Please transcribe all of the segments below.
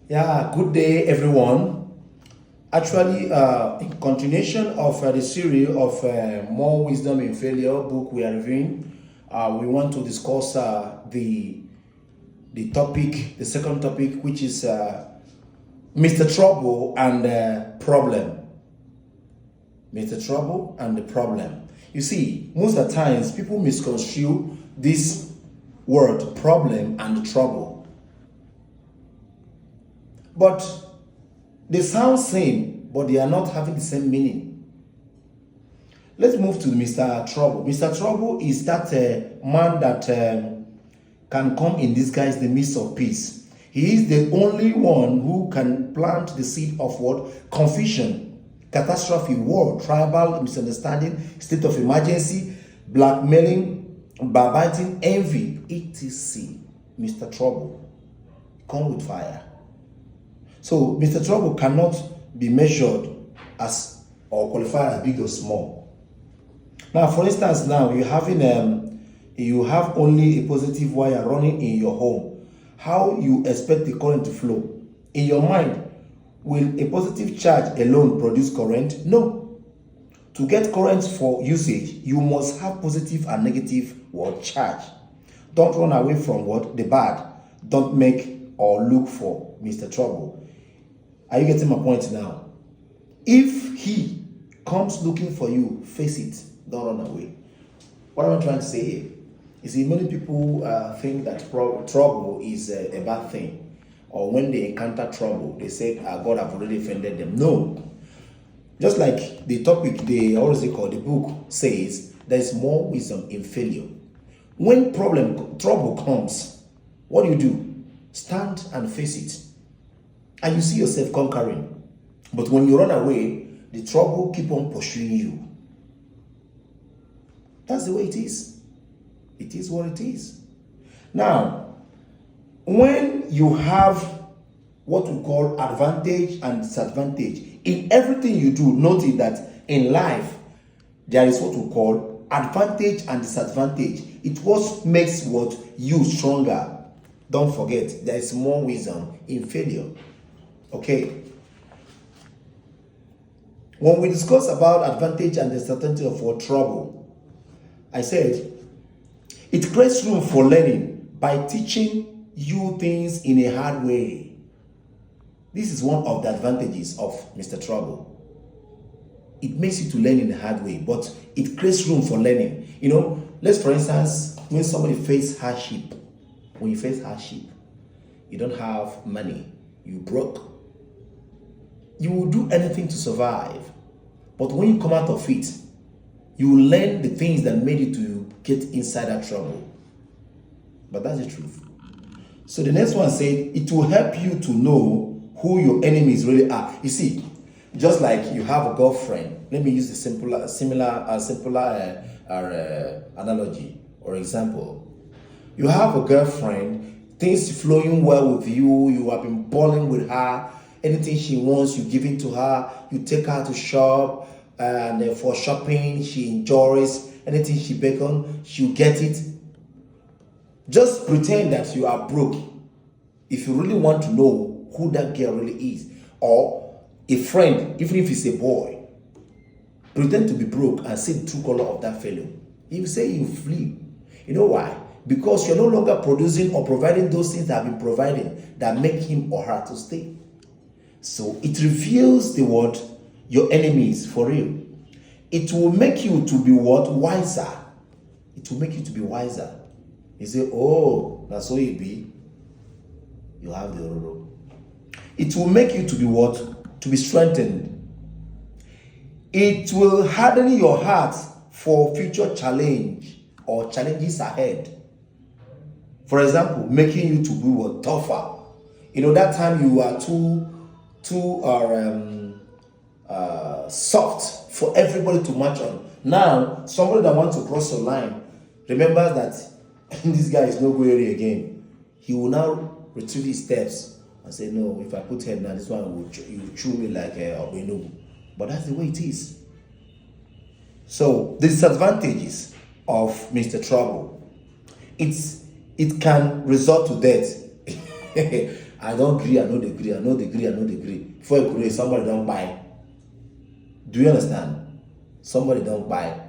Yeah, good day, everyone. Actually, in continuation of the series of More Wisdom in Failure book we are reviewing, we want to discuss the topic, the second topic, which is Mr. Trouble and Problem. Mr. Trouble and the Problem. You see, most of the times people misconstrue this word problem and trouble. But they sound same, but they are not having the same meaning. Let's move to Mr. Trouble. Mr. Trouble is that man that can come in disguise in the midst of peace. He is the only one who can plant the seed of what? Confusion, catastrophe, war, tribal misunderstanding, state of emergency, blackmailing, backbiting, envy, etc. Mr. Trouble. Come with fire. So Mr. Trouble cannot be measured as or qualified as big or small. Now, for instance, now you have only a positive wire running in your home. How you expect the current to flow? In your mind, will a positive charge alone produce current? No. To get current for usage, you must have positive and negative word charge. Don't run away from what? The bad. Don't make or look for Mr. Trouble. Are you getting my point now? If he comes looking for you, face it. Don't run away. What am I trying to say here? You see, many people think that trouble is a bad thing. Or when they encounter trouble, they say, God have already offended them. No. Just like the topic, the book says, there is more wisdom in failure. When trouble comes, what do? Stand and face it. And you see yourself conquering. But when you run away, the trouble keep on pursuing you. That's the way it is. It is what it is. Now, when you have what we call advantage and disadvantage, in everything you do, notice that in life, there is what we call advantage and disadvantage. It what makes what you stronger. Don't forget, there is more wisdom in failure. Okay. When we discuss about advantage and disadvantage of our trouble, I said it creates room for learning by teaching you things in a hard way. This is one of the advantages of Mr. Trouble. It makes you to learn in a hard way, but it creates room for learning. You know, let's for instance, when somebody faces hardship, when you face hardship, you don't have money, you broke. You will do anything to survive. But when you come out of it, you will learn the things that made you to get inside that trouble. But that's the truth. So the next one said, it will help you to know who your enemies really are. You see, just like you have a girlfriend, let me use a simpler analogy or example. You have a girlfriend, things flowing well with you, you have been balling with her, anything she wants, you give it to her, you take her to shop, and for shopping, she enjoys anything she beckons, she'll get it. Just pretend that you are broke. If you really want to know who that girl really is, or a friend, even if it's a boy, pretend to be broke and see the true color of that fellow. He will say you flee. You know why? Because you're no longer producing or providing those things that have been providing that make him or her to stay. So it reveals the word your enemies for real. It will make you to be what? Wiser. It will make you to be wiser. You say, oh, that's so it be. You have the ororo. It will make you to be what? To be strengthened. It will harden your heart for future challenge or challenges ahead. For example, making you to be what? Tougher. You know, that time you are too soft for everybody to match on. Now, somebody that wants to cross the line, remember that this guy is no going again. He will now retrieve his steps and say, no, if I put head now, this one will chew me like a Obenugu. But that's the way it is. So, the disadvantages of Mr. Trouble. It can result to death. I don't agree, I know the agree, I know the agree, I know the agree. Before you agree, somebody don't buy. Do you understand? Somebody don't buy.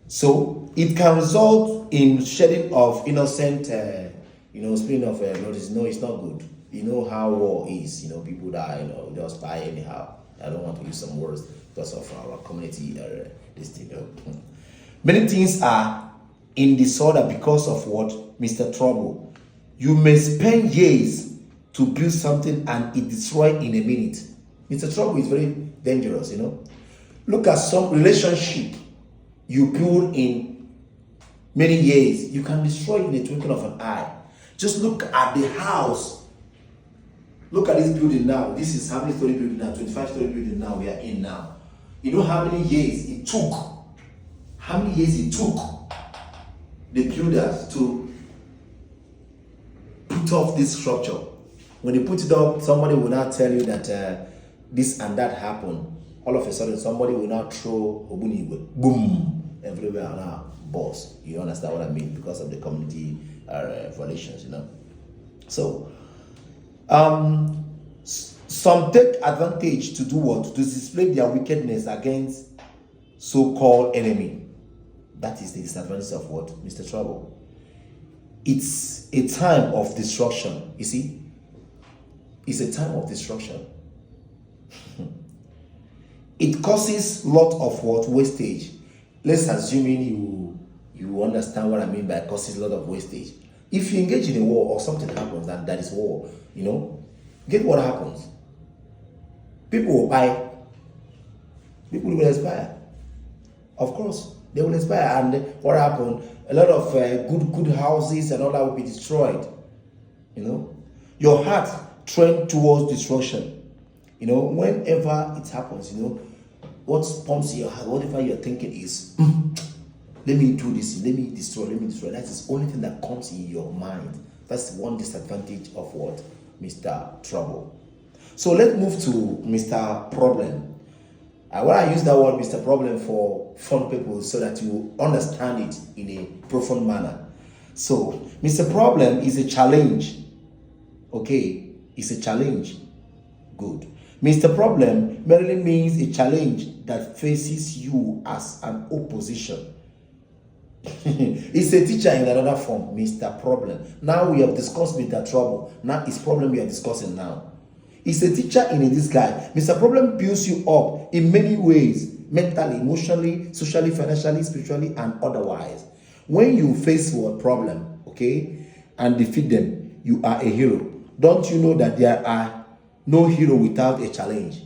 So it can result in shedding of innocent, spirit of blood. No, it's not good. You know how war is. People die. Just buy anyhow. I don't want to use some words because of our community. This thing. Many things are in disorder because of what, Mr. Trouble. You may spend years to build something and it destroy in a minute. Mr. Trouble is very dangerous. Look at some relationship you build in many years, you can destroy it in a twinkling of an eye. Just look at the house. Look at this building now. This is how many story building now? 25-story building now we are in now. You know how many years it took? How many years it took the builders to put off this structure? When they put it up, somebody will now tell you that this and that happened. All of a sudden, somebody will now throw Obunigwe, boom, everywhere now, boss. You understand what I mean? Because of the community violations, So, some take advantage to do what? To display their wickedness against so-called enemy. That is the disadvantage of what, Mr. Trouble? It's a time of destruction, you see? It's a time of destruction. It causes lot of what? Wastage. Let's assuming you understand what I mean by causes a lot of wastage. If you engage in a war or something happens and that is war, get what happens. People will buy. People will expire. Of course, they will expire. And what happened? A lot of good houses and all that will be destroyed. Your heart trained towards destruction. Whenever it happens, what pumps in your heart, whatever you're thinking is, let me do this, let me destroy. That is the only thing that comes in your mind. That's one disadvantage of what? Mr. Trouble. So let's move to Mr. Problem. When I use that word, Mr. Problem, for fun people so that you understand it in a profound manner. So, Mr. Problem is a challenge. Okay? It's a challenge. Good. Mr. Problem merely means a challenge that faces you as an opposition. It's a teacher in another form, Mr. Problem. Now we have discussed Mr. Trouble. Now it's problem we are discussing now. It's a teacher in a disguise. Mr. Problem builds you up in many ways, mentally, emotionally, socially, financially, spiritually, and otherwise. When you face a problem, okay, and defeat them, you are a hero. Don't you know that there are no hero without a challenge?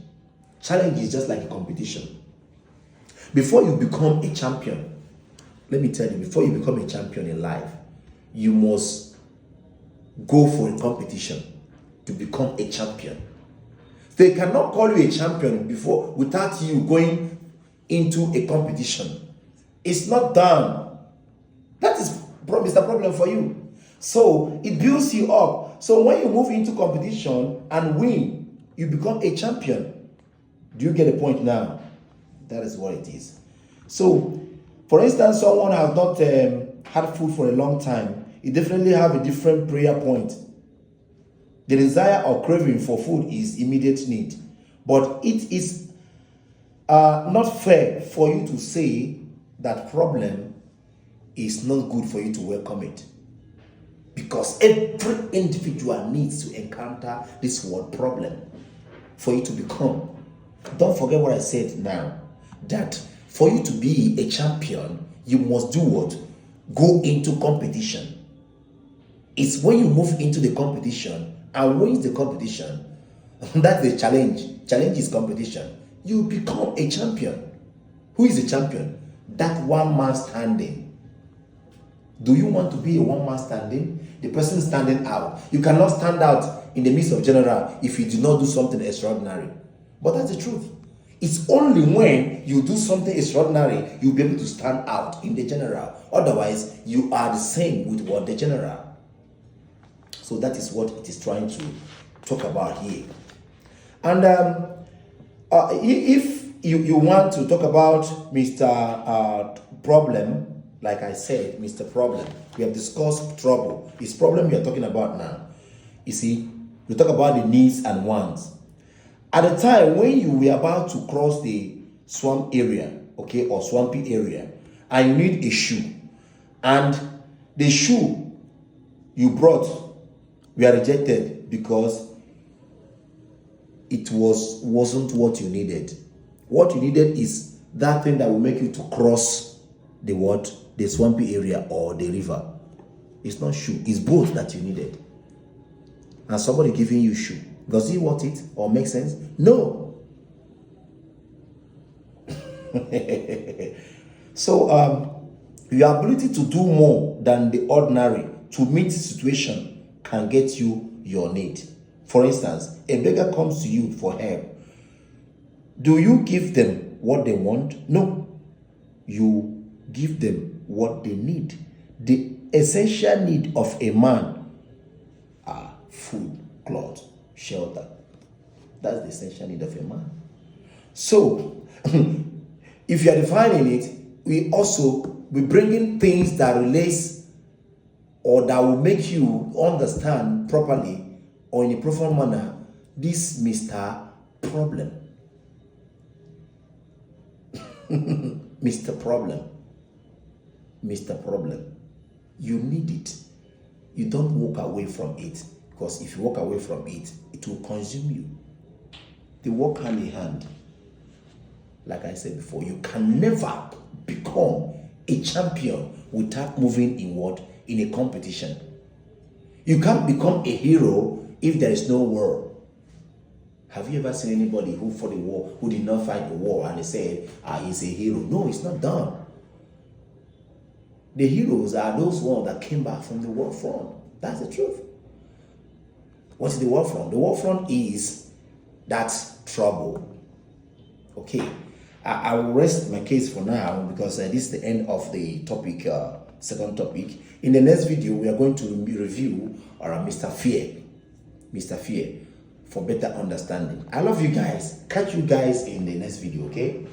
Challenge is just like a competition. Before you become a champion, let me tell you, before you become a champion in life, you must go for a competition to become a champion. They cannot call you a champion without you going into a competition. It's not done. That is Mr. Problem for you. So it builds you up. So when you move into competition and win, you become a champion. Do you get the point now? That is what it is. So, for instance, someone has not had food for a long time. He definitely have a different prayer point. The desire or craving for food is immediate need. But it is not fair for you to say that problem is not good for you to welcome it. Because every individual needs to encounter this word problem for you to become. Don't forget what I said now. That for you to be a champion, you must do what? Go into competition. It's when you move into the competition and win the competition, that's the challenge. Challenge is competition. You become a champion. Who is a champion? That one man standing. Do you want to be a one man standing? The person standing out. You cannot stand out in the midst of general if you do not do something extraordinary. But that's the truth. It's only when you do something extraordinary you'll be able to stand out in the general. Otherwise, you are the same with what the general. So that is what it is trying to talk about here. And if you want to talk about Mr. Problem, like I said, Mr. Problem, we have discussed trouble. It's problem we are talking about now. You see, We talk about the needs and wants. At the time when you were about to cross the swamp area, okay, or swampy area, and you need a shoe, and the shoe you brought were rejected because it wasn't what you needed. What you needed is that thing that will make you to cross the what? The swampy area or the river. It's not shoe, it's both that you needed. And somebody giving you shoe. Does it worth it or make sense? No. So your ability to do more than the ordinary to meet the situation can get you your need. For instance, a beggar comes to you for help. Do you give them what they want? No. You give them what they need. The essential need of a man are food, clothes, shelter. That's the essential need of a man. So, if you are defining it, we also be bringing things that relates or that will make you understand properly or in a profound manner this Mr. Problem. Mr. Problem. Mr. Problem. You need it. You don't walk away from it, because if you walk away from it, it will consume you. They walk hand in hand. Like I said before, you can never become a champion without moving in what? In a competition. You can't become a hero if there is no war. Have you ever seen anybody who fought a war, who did not fight a war, and they said, he's a hero? No, it's not done. The heroes are those ones that came back from the war front. That's the truth. What's the war front? The war front is that trouble. Okay. I will rest my case for now because this is the end of the topic, second topic. In the next video, we are going to review Mr. Fear. Mr. Fear, for better understanding. I love you guys. Catch you guys in the next video, okay?